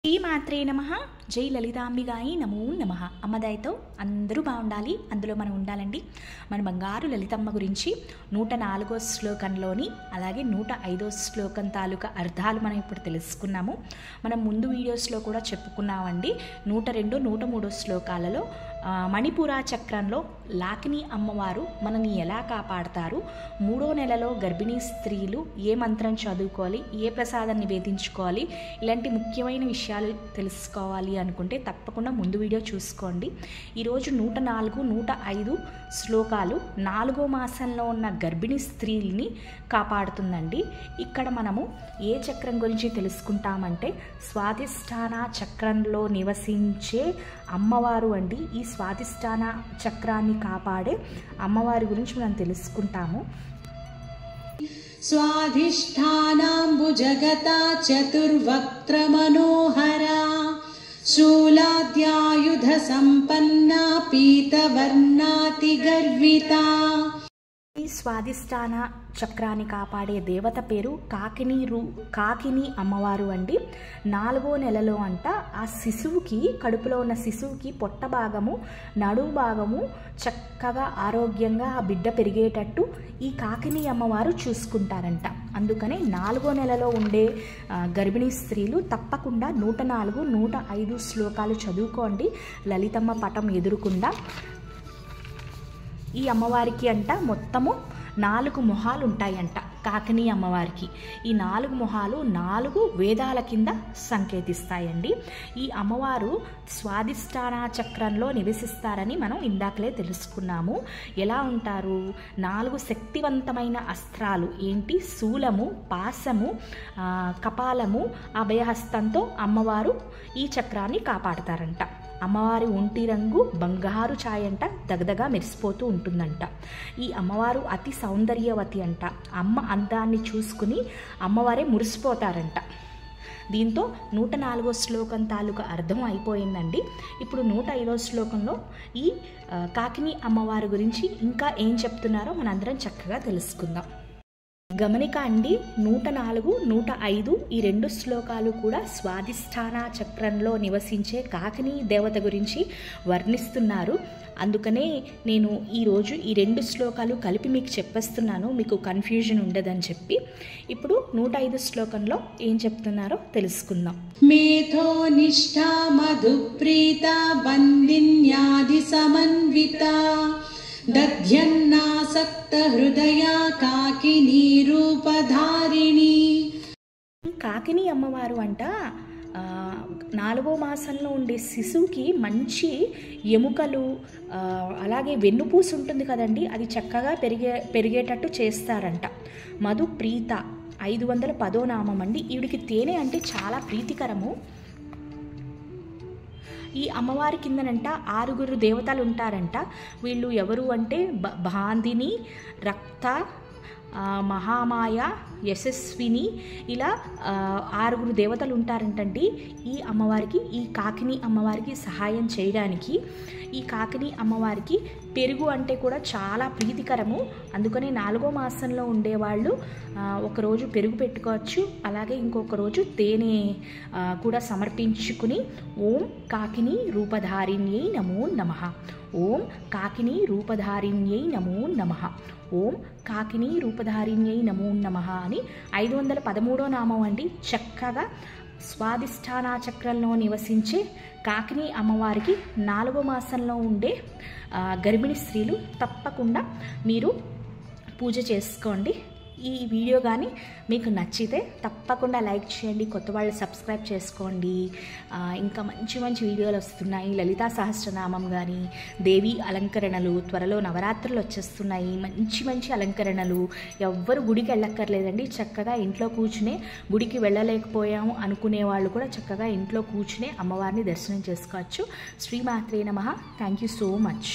శ్రీ మాత్రే నమః. జై లలితాంబిగాయి నమో నమః. అమ్మదయతో అందరూ బాగుండాలి, అందులో మనం ఉండాలండి. మన బంగారు లలితమ్మ గురించి 104వ శ్లోకంలోని అలాగే 105వ శ్లోకం తాలూకా అర్థాలు మనం ఇప్పుడు తెలుసుకున్నాము. మనం ముందు వీడియోస్లో కూడా చెప్పుకున్నామండి. 102, 103 శ్లోకాలలో మణిపురా చక్రంలో లాకిని అమ్మవారు మనని ఎలా కాపాడతారు, 3వ నెలలో గర్భిణీ స్త్రీలు ఏ మంత్రం చదువుకోవాలి, ఏ ప్రసాదం నివేదించుకోవాలి, ఇలాంటి ముఖ్యమైన విషయాలు తెలుసుకోవాలి అనుకుంటే తప్పకుండా ముందు వీడియో చూసుకోండి. ఈరోజు 104, 105 శ్లోకాలు 4వ మాసంలో ఉన్న గర్భిణీ స్త్రీల్ని కాపాడుతుందండి. ఇక్కడ మనము ఏ చక్రం గురించి తెలుసుకుంటామంటే స్వాధిష్టాన చక్రంలో నివసించే అమ్మవారు అండి. ఈ స్వాధిష్టాన చక్రాన్ని కాపాడే అమ్మవారి గురించి మనం తెలుసుకుంటాము. స్వాధిష్టానాంబుజగతా చతుర్వక్త్ర మనోహరా శూలాద్యాయుధ సంపన్నా పీతవర్ణాతి గర్వితా. ఈ స్వాధిష్టాన చక్రాన్ని కాపాడే దేవత పేరు కాకిని అమ్మవారు అండి. 4వ నెలలో అంట ఆ శిశువుకి, కడుపులో ఉన్న శిశువుకి పొట్ట భాగము, నడుము భాగము చక్కగా ఆరోగ్యంగా ఆ బిడ్డ పెరిగేటట్టు ఈ కాకిని అమ్మవారు చూసుకుంటారంట. అందుకనే 4వ నెలలో ఉండే గర్భిణీ స్త్రీలు తప్పకుండా 104, 105 శ్లోకాలు చదువుకోండి. లలితమ్మ పటం ఎదురుకుండా ఈ అమ్మవారికి అంట మొత్తము 4 మొహాలు ఉంటాయంట. కాకిని అమ్మవారికి ఈ 4 మొహాలు 4 వేదాల కింద సంకేతిస్తాయండి. ఈ అమ్మవారు స్వాధిష్టాన చక్రంలో నివసిస్తారని మనం ఇందాకలే తెలుసుకున్నాము. ఎలా ఉంటారు? 4 శక్తివంతమైన అస్త్రాలు ఏంటి? శూలము, పాశము, కపాలము, అభయహస్తంతో అమ్మవారు ఈ చక్రాన్ని కాపాడతారంట. అమ్మవారి ఒంటి రంగు బంగారు ఛాయంట, దగదగా మెరిసిపోతూ ఉంటుందంట. ఈ అమ్మవారు అతి సౌందర్యవతి అంట. అమ్మ అందాన్ని చూసుకుని అమ్మవారే మురిసిపోతారంట. దీంతో 104వ శ్లోకం తాలూకా అర్థం అయిపోయిందండి. ఇప్పుడు 105వ శ్లోకంలో ఈ కాకిని అమ్మవారి గురించి ఇంకా ఏం చెప్తున్నారో మనందరం చక్కగా తెలుసుకుందాం. గమనిక అండి, 104, 105 ఈ 2 శ్లోకాలు కూడా స్వాధిష్టాన చక్రంలో నివసించే కాకిని దేవత గురించి వర్ణిస్తున్నారు. అందుకనే నేను ఈరోజు ఈ 2 శ్లోకాలు కలిపి మీకు చెప్పేస్తున్నాను, మీకు కన్ఫ్యూజన్ ఉండదని చెప్పి. ఇప్పుడు 105 శ్లోకంలో ఏం చెప్తున్నారో తెలుసుకుందాం. మేథో నిష్ఠా మధుప్రీత బందిన్యాది సమన్విత దధ్యన్నాసక్త హృదయ కాకినీ రూపధారిణి. కాకిని అమ్మవారు అంట 4వ మాసంలో ఉండే శిశువుకి మంచి ఎముకలు, అలాగే వెన్నుపూసు ఉంటుంది కదండి, అది చక్కగా పెరిగేటట్టు చేస్తారంట. మధు ప్రీత 510వ నామం అండి. ఈవిడికి తేనె అంటే చాలా ప్రీతికరము. ఈ అమ్మవారి కిందనంట 6 దేవతలు ఉంటారంట. వీళ్ళు ఎవరు అంటే బాందిని, రక్త, మహామాయ, యశస్విని, ఇలా 6 దేవతలు ఉంటారంటండి. ఈ అమ్మవారికి, ఈ కాకిని అమ్మవారికి సహాయం చేయడానికి. ఈ కాకిని అమ్మవారికి పెరుగు అంటే కూడా చాలా ప్రీతికరము. అందుకని 4వ మాసంలో ఉండేవాళ్ళు ఒకరోజు పెరుగు పెట్టుకోవచ్చు, అలాగే ఇంకొక రోజు తేనె కూడా సమర్పించుకుని ఓం కాకిని రూపధారిణ్యై నమో నమః, ఓం కాకిని రూపధారిణ్యై నమో నమః, ఓం కాకిని రూపధారిణ్యై నమో నమః అని 513వ నామం అండి. చక్కగా స్వాధిష్టాన చక్రంలో నివసించే కాకిని అమ్మవారికి 4వ మాసంలో ఉండే గర్భిణీ స్త్రీలు తప్పకుండా మీరు పూజ చేసుకోండి. ఈ వీడియో కానీ మీకు నచ్చితే తప్పకుండా లైక్ చేయండి, కొత్త వాళ్ళు సబ్స్క్రైబ్ చేసుకోండి. ఇంకా మంచి మంచి వీడియోలు వస్తున్నాయి. లలితా సహస్రనామం కానీ, దేవి అలంకరణలు, త్వరలో నవరాత్రులు వచ్చేస్తున్నాయి. మంచి మంచి అలంకరణలు. ఎవ్వరు గుడికి వెళ్ళక్కర్లేదండి, చక్కగా ఇంట్లో కూర్చునే, గుడికి వెళ్ళలేకపోయాము అనుకునే వాళ్ళు కూడా చక్కగా ఇంట్లో కూర్చునే అమ్మవారిని దర్శనం చేసుకోవచ్చు. శ్రీ మాత్రే నమః. Thank you so much.